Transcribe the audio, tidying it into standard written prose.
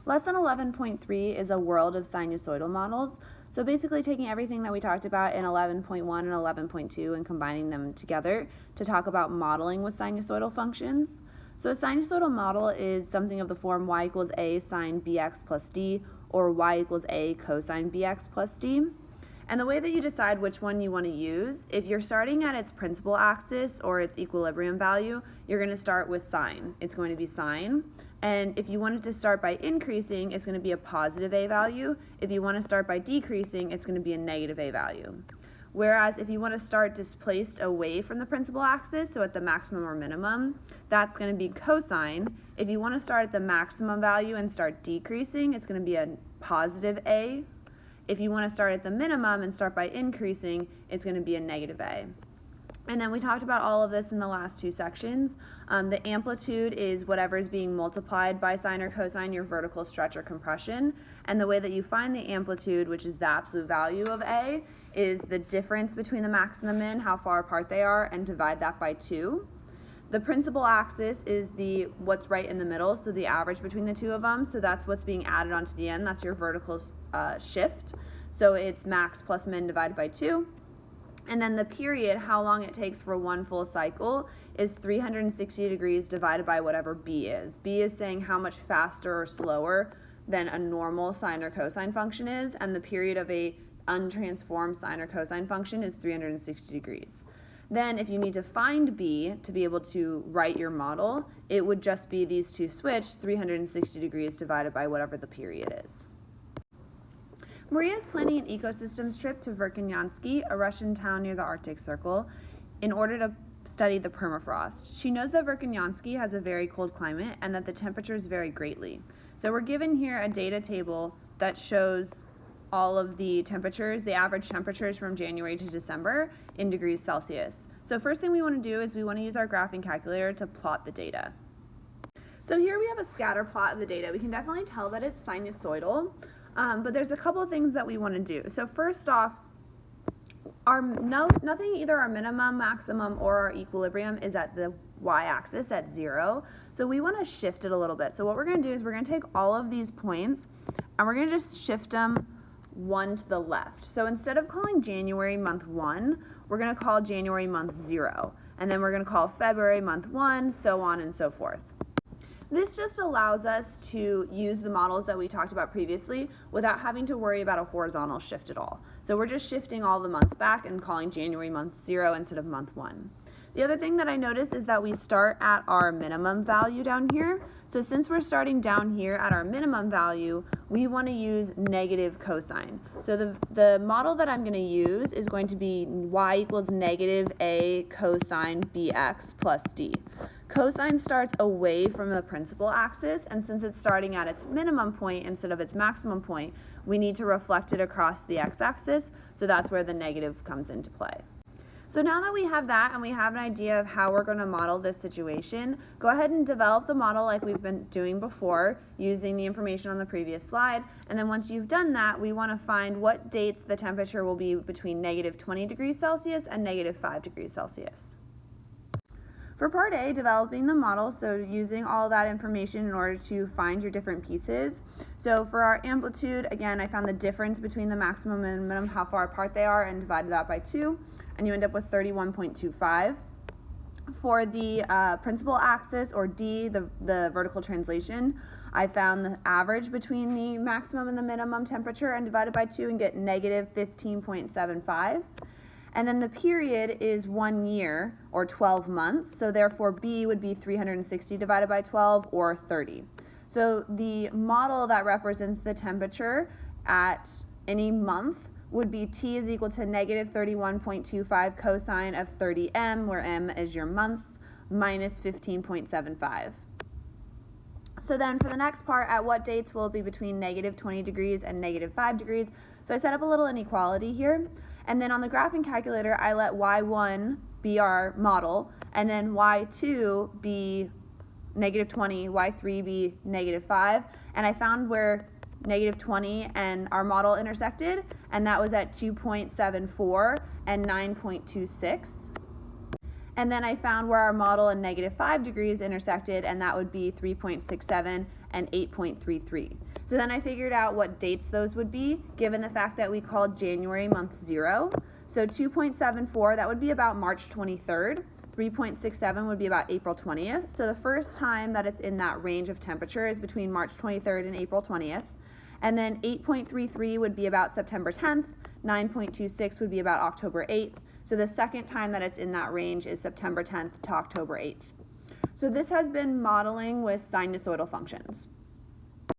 Lesson 11.3 is a world of sinusoidal models. So basically taking everything that we talked about in 11.1 and 11.2 and combining them together to talk about modeling with sinusoidal functions. So a sinusoidal model is something of the form y equals a sine bx plus d, or y equals a cosine bx plus d. And the way that you decide which one you want to use, if you're starting at its principal axis or its equilibrium value, you're going to start with sine. It's going to be sine. And if you wanted to start by increasing, it's going to be a positive a value. If you want to start by decreasing, it's going to be a negative a value. Whereas if you want to start displaced away from the principal axis, so at the maximum or minimum, that's going to be cosine. If you want to start at the maximum value and start decreasing, it's going to be a positive a. If you want to start at the minimum and start by increasing, it's going to be a negative a. And then we talked about all of this in the last two sections. The amplitude is whatever is being multiplied by sine or cosine, your vertical stretch or compression. And the way that you find the amplitude, which is the absolute value of A, is the difference between the max and the min, how far apart they are, and divide that by 2. The principal axis is what's right in the middle, so the average between the two of them. So that's what's being added onto the end. That's your vertical shift. So it's max plus min divided by 2. And then the period, how long it takes for one full cycle, is 360 degrees divided by whatever b is. B is saying how much faster or slower than a normal sine or cosine function is, and the period of a untransformed sine or cosine function is 360 degrees. Then if you need to find b to be able to write your model, it would just be these two switched, 360 degrees divided by whatever the period is. Maria is planning an ecosystems trip to Verkhoyanski, a Russian town near the Arctic Circle, in order to study the permafrost. She knows that Verkhoyanski has a very cold climate and that the temperatures vary greatly. So we're given here a data table that shows all of the temperatures, the average temperatures from January to December in degrees Celsius. So first thing we want to do is we want to use our graphing calculator to plot the data. So here we have a scatter plot of the data. We can definitely tell that it's sinusoidal. But there's a couple of things that we want to do. So first off, nothing, either our minimum, maximum, or our equilibrium is at the y-axis at 0. So we want to shift it a little bit. So what we're going to do is we're going to take all of these points and we're going to just shift them one to the left. So instead of calling January month 1, we're going to call January month 0. And then we're going to call February month 1, so on and so forth. This just allows us to use the models that we talked about previously without having to worry about a horizontal shift at all. So we're just shifting all the months back and calling January month 0 instead of month 1. The other thing that I noticed is that we start at our minimum value down here. So since we're starting down here at our minimum value, we want to use negative cosine. So the model that I'm going to use is going to be y equals negative a cosine bx plus d. Cosine starts away from the principal axis, and since it's starting at its minimum point instead of its maximum point, we need to reflect it across the x-axis, so that's where the negative comes into play. So now that we have that and we have an idea of how we're going to model this situation, go ahead and develop the model like we've been doing before using the information on the previous slide. And then once you've done that, we want to find what dates the temperature will be between negative 20 degrees Celsius and negative 5 degrees Celsius. For part A, developing the model, so using all that information in order to find your different pieces. So for our amplitude, again, I found the difference between the maximum and minimum, how far apart they are, and divided that by 2, and you end up with 31.25. For the principal axis, or D, the vertical translation, I found the average between the maximum and the minimum temperature and divided by 2 and get negative 15.75. And then the period is 1 year, or 12 months, so therefore B would be 360 divided by 12, or 30. So the model that represents the temperature at any month would be T is equal to negative 31.25 cosine of 30m, where m is your months, minus 15.75. So then for the next part, at what dates will it be between negative 20 degrees and negative 5 degrees? So I set up a little inequality here. And then on the graphing calculator, I let y1 be our model, and then y2 be negative 20, y3 be negative 5. And I found where negative 20 and our model intersected, and that was at 2.74 and 9.26. And then I found where our model and negative 5 degrees intersected, and that would be 3.67 and 8.33. So then I figured out what dates those would be, given the fact that we called January month 0. So 2.74, that would be about March 23rd. 3.67 would be about April 20th. So the first time that it's in that range of temperature is between March 23rd and April 20th. And then 8.33 would be about September 10th. 9.26 would be about October 8th. So the second time that it's in that range is September 10th to October 8th. So this has been modeling with sinusoidal functions.